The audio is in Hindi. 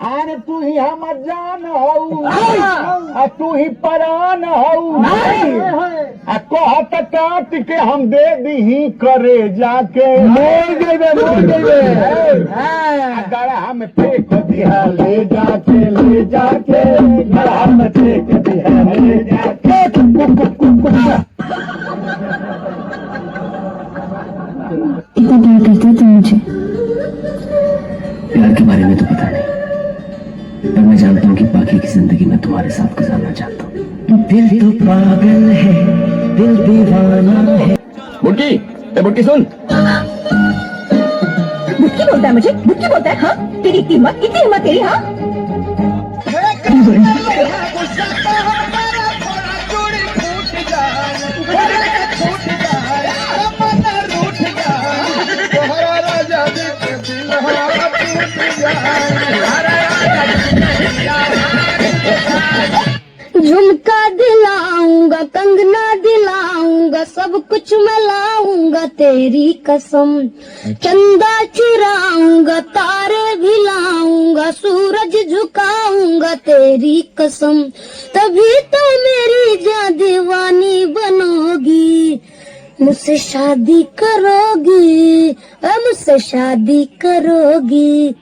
अरे तू ही हमर जान हऊ आ तू ही परान हऊ आ कहत काट के हम दे दीही करे जाके मोर देबे गड़ा में फेंक दिया ले जाके गड़ा में फेंक दिया ले जाके इतना प्यार करते हो तुम मुझे? प्यार के बारे में तो पता नहीं, पर मैं जानता हूँ कि बाकी की जिंदगी में तुम्हारे साथ गुजारना चाहता हूँ। दिल तो पागल है, दिल दीवाना है। बुटकी, बुटकी सुन। बुटकी बोलता है मुझे? बुटकी बोलता है? हाँ, तेरी हिम्मत, कितनी हिम्मत तेरी? हाँ, झुमका दिलाऊंगा, कंगना दिलाऊंगा, सब कुछ मैं लाऊंगा तेरी कसम। चंदा चुराऊंगा, तारे भी लाऊंगा, सूरज झुकाऊंगा तेरी कसम। तभी तो मेरी जान दीवानी बनोगी, मुझसे शादी करोगी, मुझसे शादी करोगी।